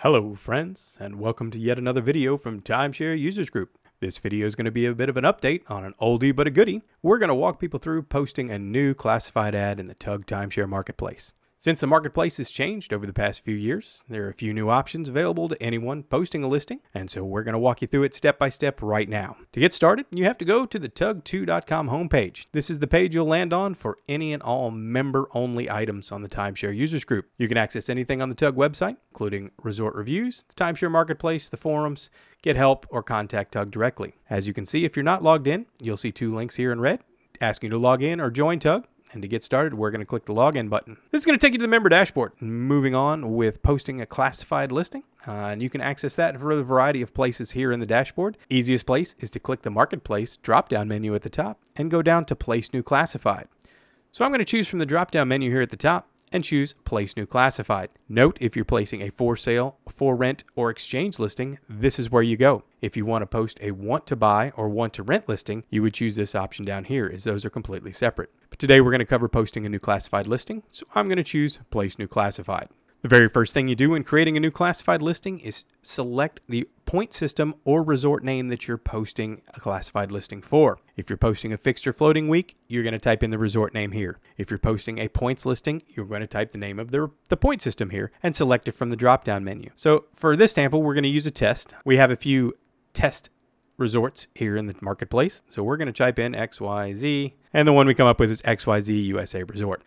Hello friends, and welcome to yet another video from Timeshare Users Group. This video is going to be a bit of an update on an oldie but a goodie. We're going to walk people through posting a new classified ad in the Tug Timeshare Marketplace. Since the marketplace has changed over the past few years, there are a few new options available to anyone posting a listing, and so we're going to walk you through it step by step right now. To get started, you have to go to the tug2.com homepage. This is the page you'll land on for any and all member-only items on the Timeshare Users Group. You can access anything on the Tug website, including resort reviews, the Timeshare Marketplace, the forums, get help, or contact Tug directly. As you can see, if you're not logged in, you'll see two links here in red asking you to log in or join Tug. And to get started, we're going to click the login button. This is going to take you to the member dashboard. Moving on with posting a classified listing. And you can access that for a variety of places here in the dashboard. Easiest place is to click the Marketplace drop-down menu at the top and go down to Place New Classified. So I'm going to choose from the drop-down menu here at the top and choose Place New Classified. Note, if you're placing a for sale, for rent, or exchange listing, this is where you go. If you want to post a want to buy or want to rent listing, you would choose this option down here, as those are completely separate. But today we're going to cover posting a new classified listing, so I'm going to choose Place New Classified. The very first thing you do when creating a new classified listing is select the point system or resort name that you're posting a classified listing for. If you're posting a fixed or floating week, you're going to type in the resort name here. If you're posting a points listing, you're going to type the name of the point system here and select it from the drop-down menu. So for this sample, we're going to use a test. We have a few test resorts here in the marketplace. So we're going to type in XYZ, and the one we come up with is XYZ USA Resort.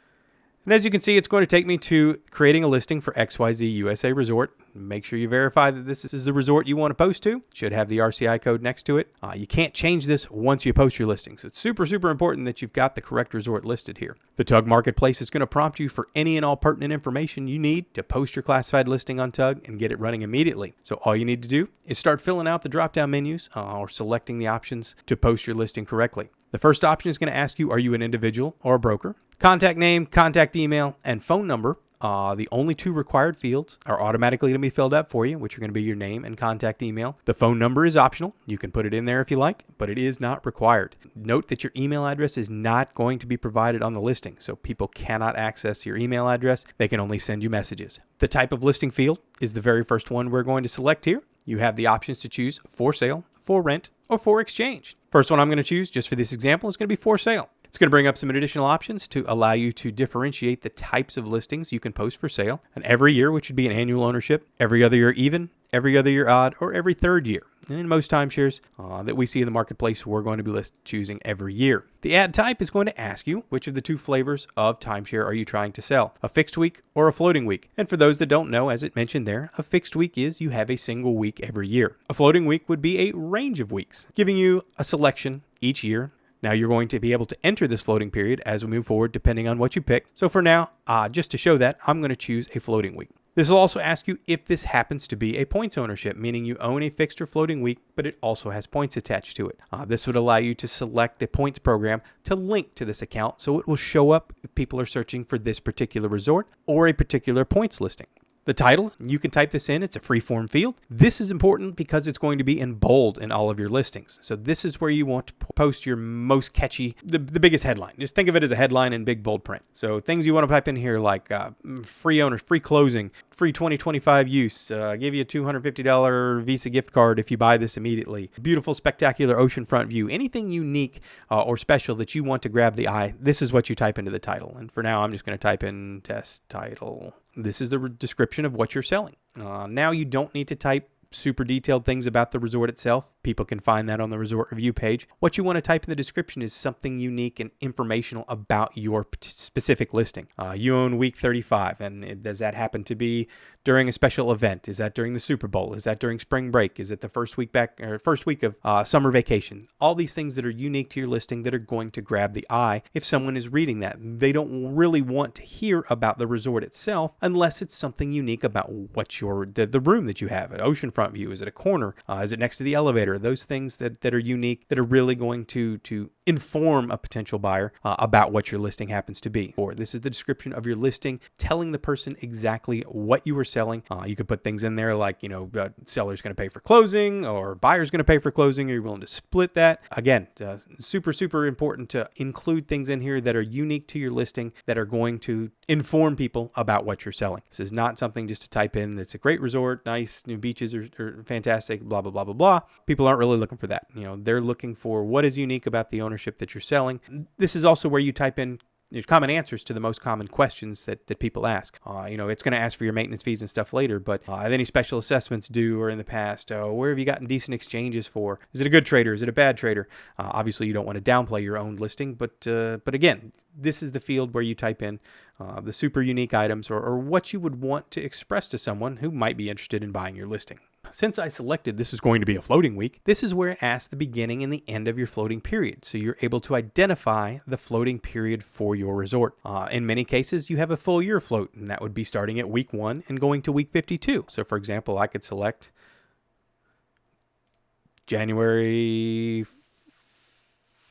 And as you can see, it's going to take me to creating a listing for XYZ USA Resort. Make sure you verify that this is the resort you want to post to. It should have the RCI code next to it. You can't change this once you post your listing. So it's super important that you've got the correct resort listed here. The Tug Marketplace is going to prompt you for any and all pertinent information you need to post your classified listing on Tug and get it running immediately. So all you need to do is start filling out the drop-down menus or selecting the options to post your listing correctly. The first option is going to ask you, are you an individual or a broker? Contact name, contact email, and phone number. The only two required fields are automatically going to be filled out for you, which are going to be your name and contact email. The phone number is optional. You can put it in there if you like, but it is not required. Note that your email address is not going to be provided on the listing, so people cannot access your email address. They can only send you messages. The type of listing field is the very first one we're going to select here. You have the options to choose for sale, for rent, or for exchange. First one I'm going to choose, just for this example, is going to be for sale. It's going to bring up some additional options to allow you to differentiate the types of listings you can post for sale. And every year, which would be an annual ownership, every other year even, every other year odd, or every third year. And in most timeshares that we see in the marketplace, we're going to be choosing every year. The ad type is going to ask you, which of the two flavors of timeshare are you trying to sell? A fixed week or a floating week? And for those that don't know, as it mentioned there, a fixed week is you have a single week every year. A floating week would be a range of weeks, giving you a selection each year. Now you're going to be able to enter this floating period as we move forward depending on what you pick. So for now, just to show that, I'm going to choose a floating week. This will also ask you if this happens to be a points ownership, meaning you own a fixed or floating week, but it also has points attached to it. This would allow you to select a points program to link to this account, so it will show up if people are searching for this particular resort or a particular points listing. The title, you can type this in. It's a free-form field. This is important because it's going to be in bold in all of your listings. So this is where you want to post your most catchy, the biggest headline. Just think of it as a headline in big bold print. So things you want to type in here like free owners, free closing, free 2025 use, give you a $250 Visa gift card if you buy this immediately. Beautiful, spectacular oceanfront view. Anything unique or special that you want to grab the eye, this is what you type into the title. And for now, I'm just going to type in test title. This is the description of what you're selling. Now you don't need to type super detailed things about the resort itself. People can find that on the resort review page. What you want to type in the description is something unique and informational about your specific listing. You own week 35, and does that happen to be during a special event? Is that during the Super Bowl? Is that during spring break? Is it the first week of summer vacation? All these things that are unique to your listing that are going to grab the eye if someone is reading that. They don't really want to hear about the resort itself unless it's something unique about what the room that you have, an oceanfront view. Is it a corner? Is it next to the elevator? Those things that are unique, that are really going to inform a potential buyer about what your listing happens to be. Or this is the description of your listing, telling the person exactly what you were selling. You could put things in there like, seller's going to pay for closing, or buyer's going to pay for closing. Are you willing to split that? Again, super, super important to include things in here that are unique to your listing, that are going to inform people about what you're selling. This is not something just to type in, it's a great resort, nice, new beaches are fantastic, blah, blah, blah, blah, blah. People aren't really looking for that. They're looking for what is unique about the ownership that you're selling. This is also where you type in common answers to the most common questions that people ask. It's going to ask for your maintenance fees and stuff later, but have any special assessments due or in the past? Where have you gotten decent exchanges for? Is it a good trader? Is it a bad trader? Obviously, you don't want to downplay your own listing, but again, this is the field where you type in the super unique items or what you would want to express to someone who might be interested in buying your listing. Since I selected this is going to be a floating week, this is where it asks the beginning and the end of your floating period. So you're able to identify the floating period for your resort. In many cases, you have a full year float, and that would be starting at week 1 and going to week 52. So for example, I could select January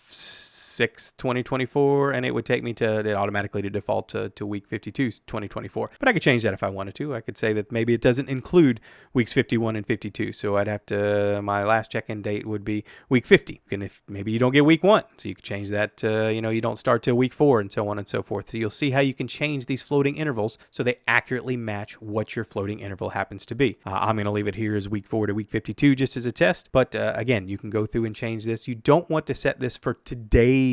6, 2024, and it would take me it automatically to default to week 52, 2024. But I could change that if I wanted to. I could say that maybe it doesn't include weeks 51 and 52. So I'd have to, my last check-in date would be week 50. And if maybe you don't get week 1, so you could change that to, you don't start till week 4 and so on and so forth. So you'll see how you can change these floating intervals so they accurately match what your floating interval happens to be. I'm going to leave it here as week 4 to week 52 just as a test. But again, you can go through and change this. You don't want to set this for today's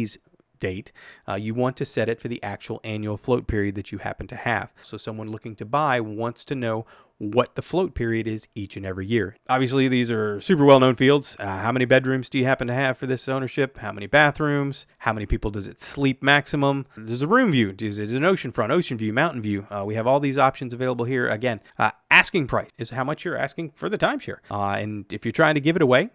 date. You want to set it for the actual annual float period that you happen to have. So someone looking to buy wants to know what the float period is each and every year. Obviously, these are super well-known fields. How many bedrooms do you happen to have for this ownership? How many bathrooms? How many people does it sleep maximum? There's a room view. Is it an oceanfront, ocean view, mountain view? We have all these options available here. Again, asking price is how much you're asking for the timeshare. And if you're trying to give it away,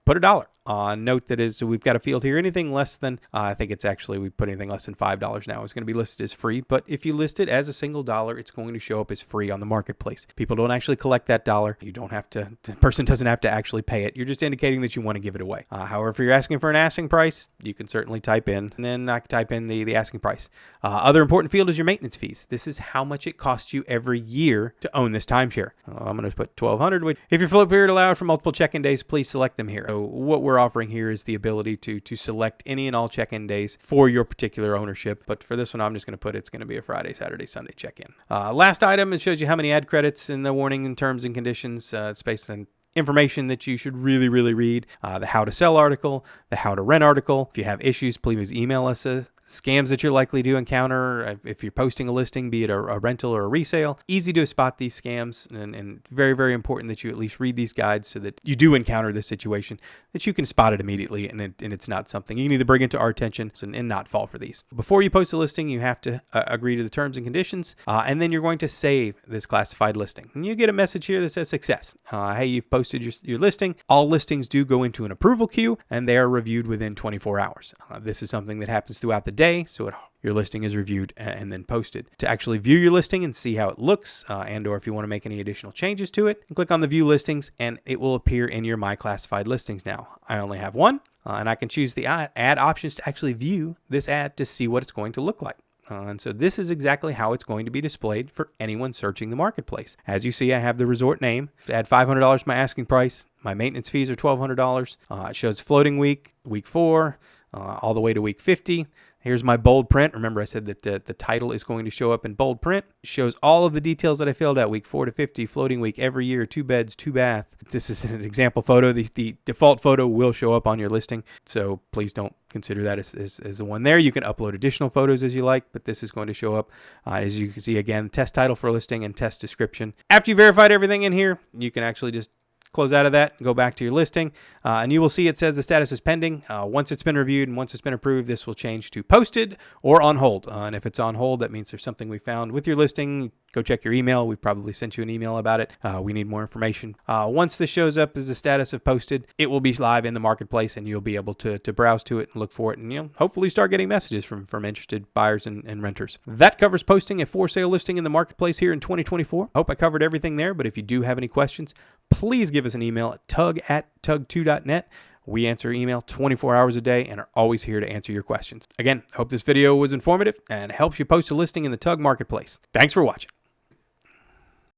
put $1. Note that so we've got a field here. Anything less than, I think it's actually, we put anything less than $5 now is going to be listed as free. But if you list it as a single dollar, it's going to show up as free on the marketplace. People don't actually collect that dollar. You don't have to, the person doesn't have to actually pay it. You're just indicating that you want to give it away. However, if you're asking for an asking price, you can certainly type in, and then I can type in the asking price. Other important field is your maintenance fees. This is how much it costs you every year to own this timeshare. I'm going to put $1,200. If your float period allowed for multiple check-in days, please select them here. So what we're offering here is the ability to select any and all check-in days for your particular ownership. But for this one, I'm just going to put it's going to be a Friday, Saturday, Sunday check-in. Last item, it shows you how many ad credits in the warning and terms and conditions. It's based on information that you should really, really read. The how to sell article, the how to rent article. If you have issues, please email us. Scams that you're likely to encounter if you're posting a listing, be it a rental or a resale. Easy to spot these scams, and very, very important that you at least read these guides so that you do encounter this situation, that you can spot it immediately and it's not something you can either bring it to our attention and not fall for these. Before you post a listing, you have to agree to the terms and conditions, and then you're going to save this classified listing. And you get a message here that says success. Hey, you've posted your listing. All listings do go into an approval queue, and they are reviewed within 24 hours. This is something that happens throughout the day, so your listing is reviewed and then posted. To actually view your listing and see how it looks, and or if you want to make any additional changes to it, click on the view listings and it will appear in your my classified listings now. I only have one, and I can choose the ad options to actually view this ad to see what it's going to look like. And so this is exactly how it's going to be displayed for anyone searching the marketplace. As you see, I have the resort name. Add $500 my asking price. My maintenance fees are $1,200. It shows floating week 4, all the way to week 50. Here's my bold print. Remember, I said that the title is going to show up in bold print. It shows all of the details that I filled out, week 4 to 50, floating week every year, 2 beds, 2 bath. This is an example photo. The default photo will show up on your listing, so please don't consider that as the one there. You can upload additional photos as you like, but this is going to show up. As you can see, again, test title for listing and test description. After you verified everything in here, you can actually just close out of that and go back to your listing, and you will see it says the status is pending. Once it's been reviewed and once it's been approved, this will change to posted or on hold. And if it's on hold, that means there's something we found with your listing. Go check your email. We probably sent you an email about it. We need more information. Once this shows up as the status of posted, it will be live in the marketplace, and you'll be able to browse to it and look for it, and hopefully start getting messages from interested buyers and renters. That covers posting a for sale listing in the marketplace here in 2024. Hope I covered everything there, but if you do have any questions, please give us an email at tug@tug2.net. We answer email 24 hours a day and are always here to answer your questions. Again, hope this video was informative and helps you post a listing in the Tug marketplace. Thanks for watching.